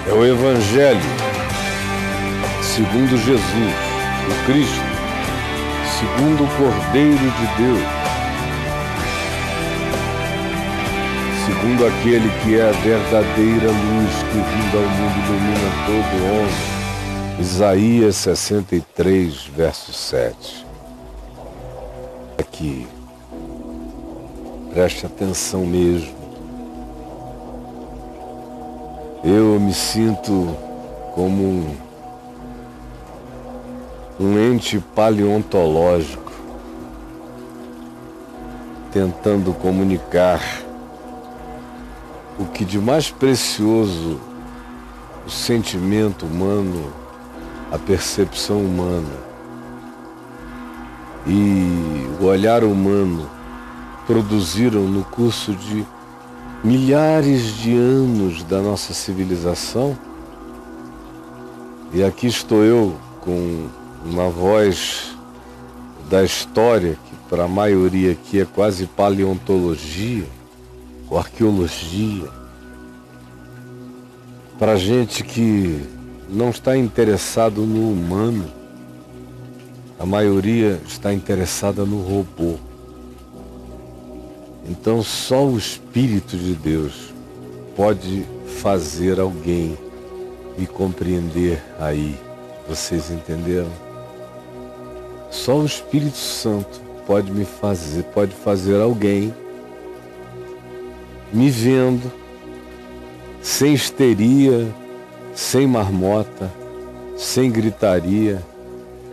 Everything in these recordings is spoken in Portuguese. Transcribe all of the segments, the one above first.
É o Evangelho segundo Jesus, o Cristo, segundo o Cordeiro de Deus, segundo aquele que é a verdadeira luz que vindo ao mundo ilumina todo homem. Isaías 63, verso 7. Aqui, preste atenção mesmo. Eu me sinto como um ente paleontológico tentando comunicar o que de mais precioso o sentimento humano, a percepção humana e o olhar humano produziram no curso de milhares de anos da nossa civilização. E aqui estou eu com uma voz da história, que para a maioria aqui é quase paleontologia ou arqueologia, para gente que não está interessado no humano, a maioria está interessada no robô. Então só o Espírito de Deus pode fazer alguém me compreender aí. Vocês entenderam? Só o Espírito Santo pode fazer alguém me vendo, sem histeria, sem marmota, sem gritaria,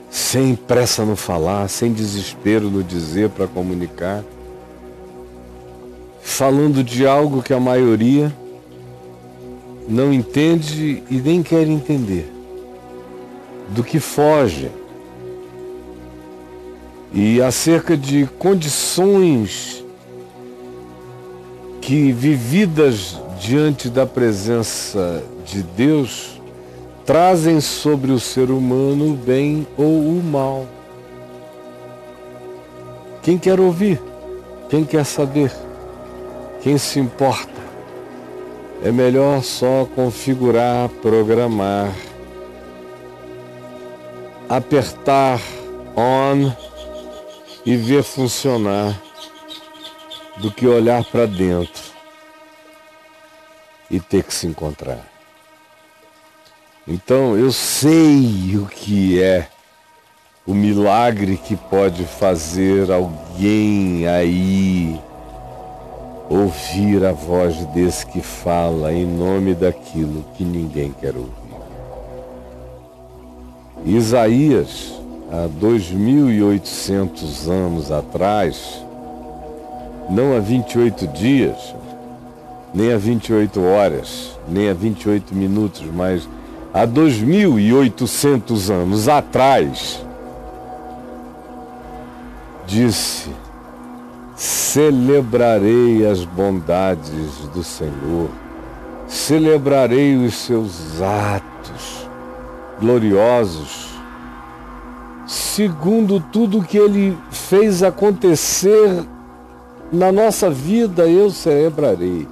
sem pressa no falar, sem desespero no dizer para comunicar, falando de algo que a maioria não entende e nem quer entender, do que foge, e acerca de condições que, vividas diante da presença de Deus, trazem sobre o ser humano o bem ou o mal. Quem quer ouvir? Quem quer saber? Quem se importa? É melhor só configurar, programar, apertar on e ver funcionar, do que olhar para dentro e ter que se encontrar. Então eu sei o que é o milagre que pode fazer alguém aí ouvir a voz desse que fala em nome daquilo que ninguém quer ouvir. Isaías, há 2.800 anos atrás, não há 28 dias, nem há 28 horas, nem há 28 minutos, mas há 2.800 anos atrás, disse: celebrarei as bondades do Senhor, celebrarei os seus atos gloriosos, segundo tudo que Ele fez acontecer na nossa vida, eu celebrarei.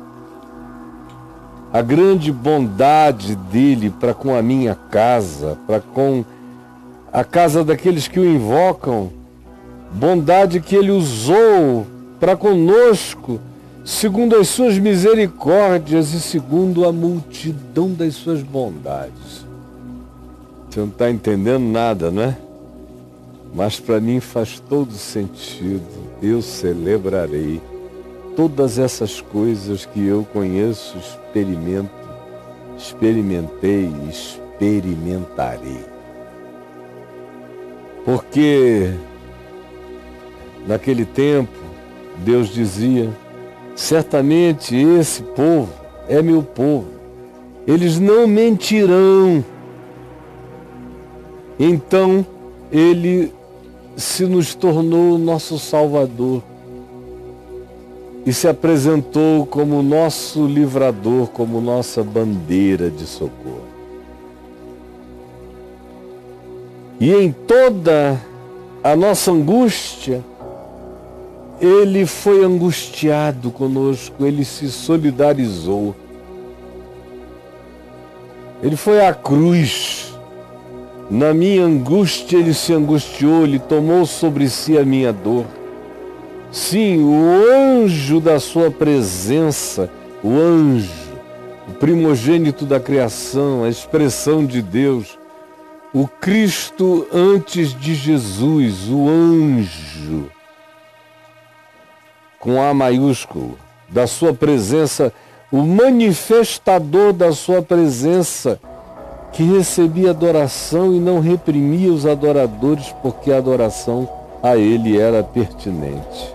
A grande bondade dele para com a minha casa, para com a casa daqueles que o invocam, bondade que Ele usou para conosco, segundo as suas misericórdias e segundo a multidão das suas bondades. Você não está entendendo nada, não é? Mas para mim faz todo sentido. Eu celebrarei todas essas coisas que eu conheço, experimentei e experimentarei. Porque naquele tempo Deus dizia: certamente esse povo é meu povo, eles não mentirão. Então Ele se nos tornou nosso Salvador e se apresentou como nosso livrador, como nossa bandeira de socorro. E em toda a nossa angústia, Ele foi angustiado conosco, Ele se solidarizou. Ele foi à cruz. Na minha angústia ele se angustiou, ele tomou sobre si a minha dor. Sim, o anjo da sua presença, o anjo, o primogênito da criação, a expressão de Deus, o Cristo antes de Jesus, o anjo, com A maiúsculo, da sua presença, o manifestador da sua presença, que recebia adoração e não reprimia os adoradores, porque a adoração a ele era pertinente.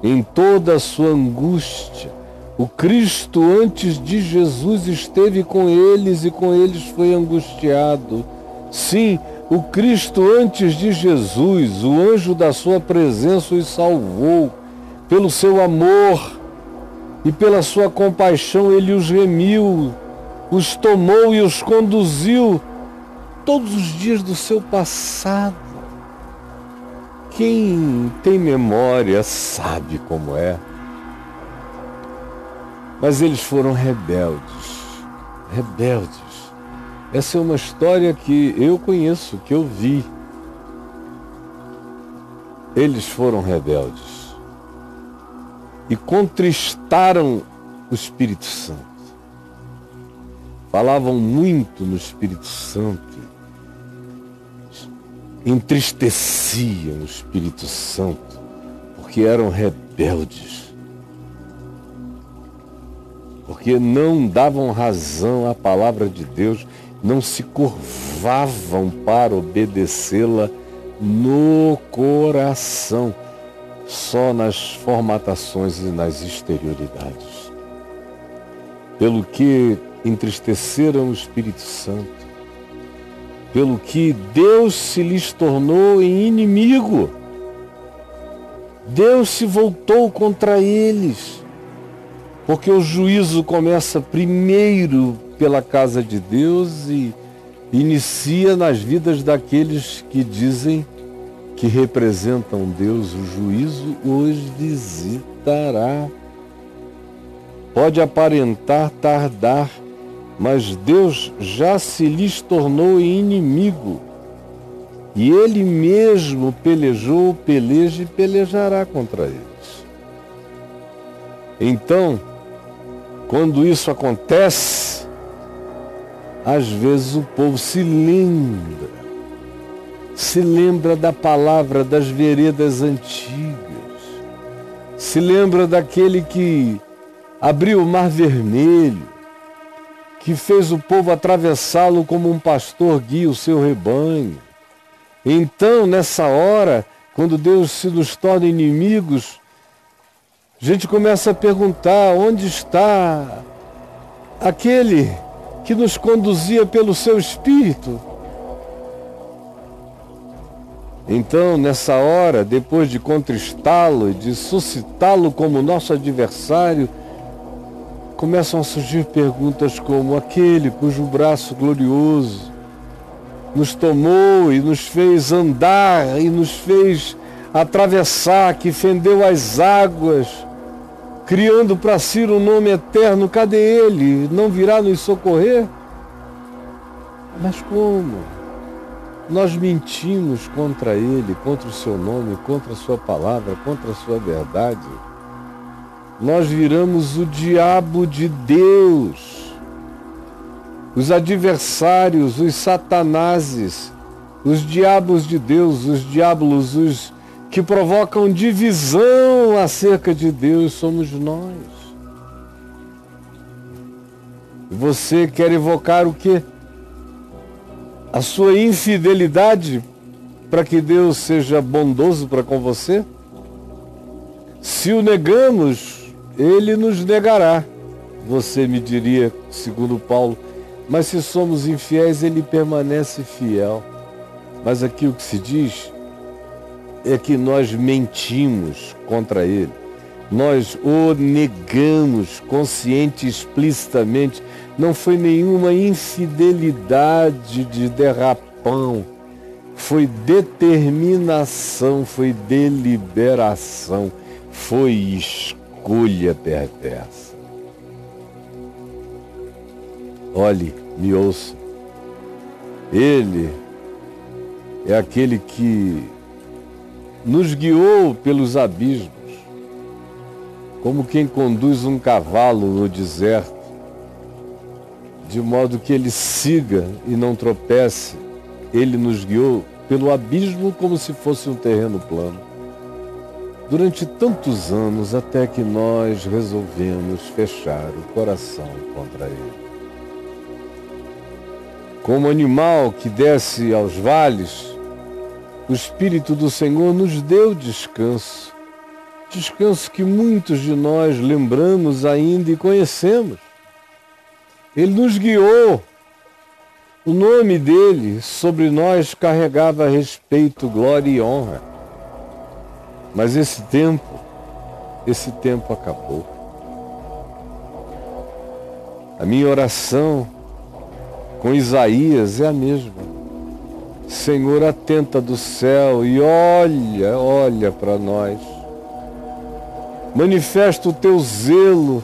Em toda a sua angústia, o Cristo antes de Jesus esteve com eles e com eles foi angustiado. Sim, o Cristo antes de Jesus, o anjo da sua presença os salvou. Pelo seu amor e pela sua compaixão ele os remiu, os tomou e os conduziu todos os dias do seu passado. Quem tem memória sabe como é. Mas eles foram rebeldes. Rebeldes. Essa é uma história que eu conheço, que eu vi. Eles foram rebeldes. E contristaram o Espírito Santo. Falavam muito no Espírito Santo. Entristeciam o Espírito Santo, porque eram rebeldes. Porque não davam razão à palavra de Deus, não se curvavam para obedecê-la no coração, só nas formatações e nas exterioridades. Pelo que entristeceram o Espírito Santo, pelo que Deus se lhes tornou em inimigo. Deus se voltou contra eles, porque o juízo começa primeiro pela casa de Deus e inicia nas vidas daqueles que dizem que representam Deus. O juízo os visitará. Pode aparentar tardar, mas Deus já se lhes tornou inimigo. E Ele mesmo pelejou, peleja e pelejará contra eles. Então, quando isso acontece, às vezes o povo se lembra da palavra das veredas antigas, se lembra daquele que abriu o Mar Vermelho, que fez o povo atravessá-lo como um pastor guia o seu rebanho. Então, nessa hora, quando Deus se nos torna inimigos, a gente começa a perguntar: onde está aquele que nos conduzia pelo seu Espírito? Então, nessa hora, depois de contristá-lo e de suscitá-lo como nosso adversário, começam a surgir perguntas como: aquele cujo braço glorioso nos tomou e nos fez andar e nos fez atravessar, que fendeu as águas, criando para si um nome eterno, cadê ele? Não virá nos socorrer? Mas como? Nós mentimos contra ele, contra o seu nome, contra a sua palavra, contra a sua verdade. Nós viramos o diabo de Deus. Os adversários, os satanases, os diabos de Deus, os diabos, os que provocam divisão acerca de Deus, somos nós. Você quer evocar o quê? A sua infidelidade para que Deus seja bondoso para com você? Se o negamos, Ele nos negará. Você me diria, segundo Paulo, mas se somos infiéis, Ele permanece fiel. Mas aqui o que se diz é que nós mentimos contra Ele. Nós o negamos consciente e explicitamente. Não foi nenhuma infidelidade de derrapão. Foi determinação, foi deliberação, foi escolha perversa. olhe, me ouça. Ele é aquele que nos guiou pelos abismos, como quem conduz um cavalo no deserto, de modo que ele siga e não tropece. Ele nos guiou pelo abismo como se fosse um terreno plano, durante tantos anos, até que nós resolvemos fechar o coração contra ele. Como animal que desce aos vales, o Espírito do Senhor nos deu descanso. Descanso que muitos de nós lembramos ainda e conhecemos. Ele nos guiou. O nome dele sobre nós carregava respeito, glória e honra. Mas esse tempo acabou. A minha oração com Isaías é a mesma. Senhor, atenta do céu e olha para nós. Manifesta o teu zelo,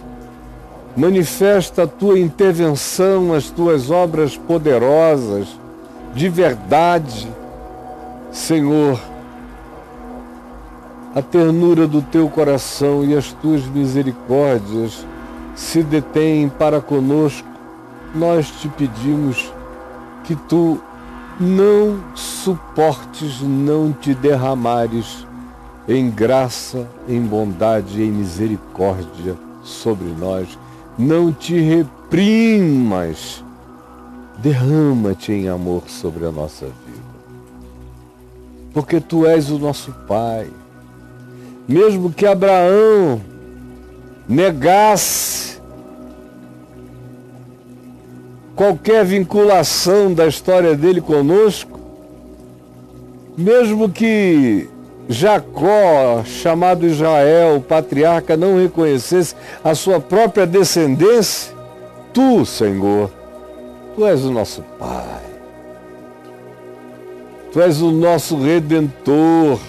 manifesta a tua intervenção, as tuas obras poderosas, de verdade. Senhor, a ternura do teu coração e as tuas misericórdias se detêm para conosco. Nós te pedimos que tu não suportes, não te derramares em graça, em bondade, em misericórdia sobre nós. Não te reprimas, derrama-te em amor sobre a nossa vida. Porque tu és o nosso Pai. Mesmo que Abraão negasse qualquer vinculação da história dele conosco, mesmo que Jacó, chamado Israel, o patriarca, não reconhecesse a sua própria descendência, tu, Senhor, tu és o nosso Pai, tu és o nosso Redentor,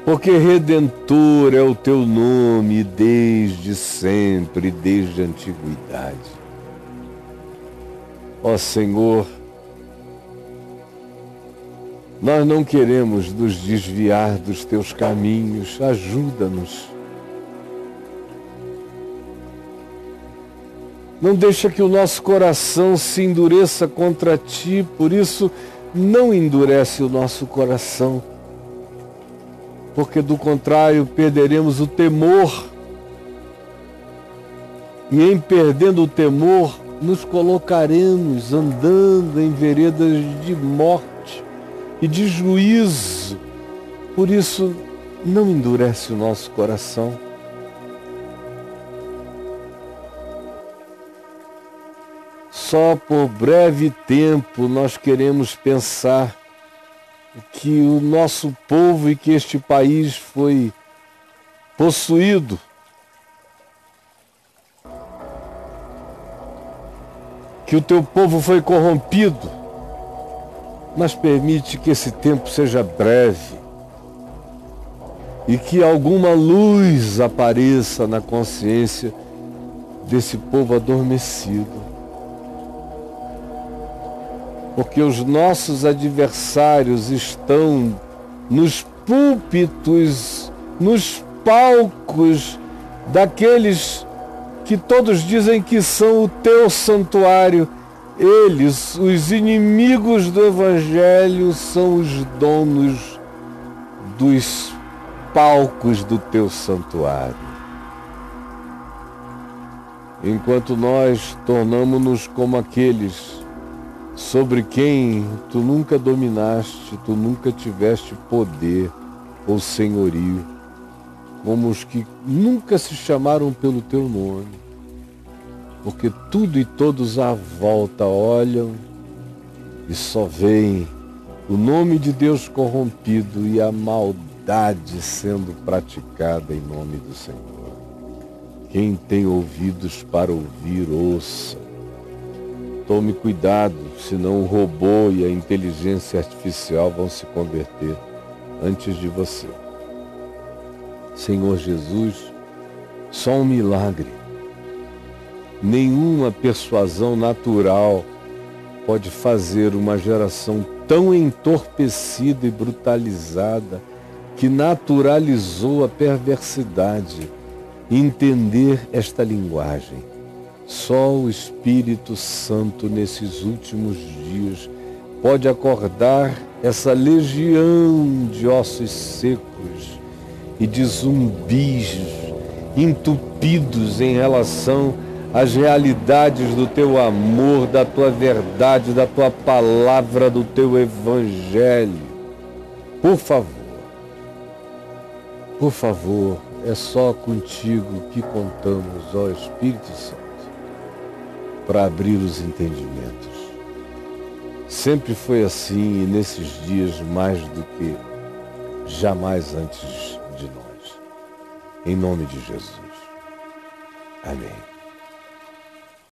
porque Redentor é o teu nome desde sempre, desde a antiguidade. Ó Senhor, nós não queremos nos desviar dos teus caminhos, ajuda-nos. Não deixa que o nosso coração se endureça contra ti, por isso não endurece o nosso coração. Porque do contrário perderemos o temor. E em perdendo o temor, nos colocaremos andando em veredas de morte e de juízo. Por isso, não endurece o nosso coração. Só por breve tempo nós queremos pensar que o nosso povo e que este país foi possuído que o teu povo foi corrompido, mas permite que esse tempo seja breve e que alguma luz apareça na consciência desse povo adormecido. Porque os nossos adversários estão nos púlpitos, nos palcos daqueles que todos dizem que são o teu santuário. Eles, os inimigos do Evangelho, são os donos dos palcos do teu santuário. Enquanto nós tornamos-nos como aqueles sobre quem tu nunca dominaste, tu nunca tiveste poder ou senhorio, como os que nunca se chamaram pelo teu nome, porque tudo e todos à volta olham e só veem o nome de Deus corrompido e a maldade sendo praticada em nome do Senhor. Quem tem ouvidos para ouvir, ouça. Tome cuidado, senão o robô e a inteligência artificial vão se converter antes de você. Senhor Jesus, só um milagre nenhuma persuasão natural pode fazer uma geração tão entorpecida e brutalizada que naturalizou a perversidade entender esta linguagem. Só o Espírito Santo nesses últimos dias pode acordar essa legião de ossos secos e de zumbis entupidos em relação às realidades do teu amor, da tua verdade, da tua palavra, do teu evangelho. Por favor, é só contigo que contamos, ó Espírito Santo, para abrir os entendimentos. Sempre foi assim e nesses dias mais do que jamais antes de nós. Em nome de Jesus. Amém.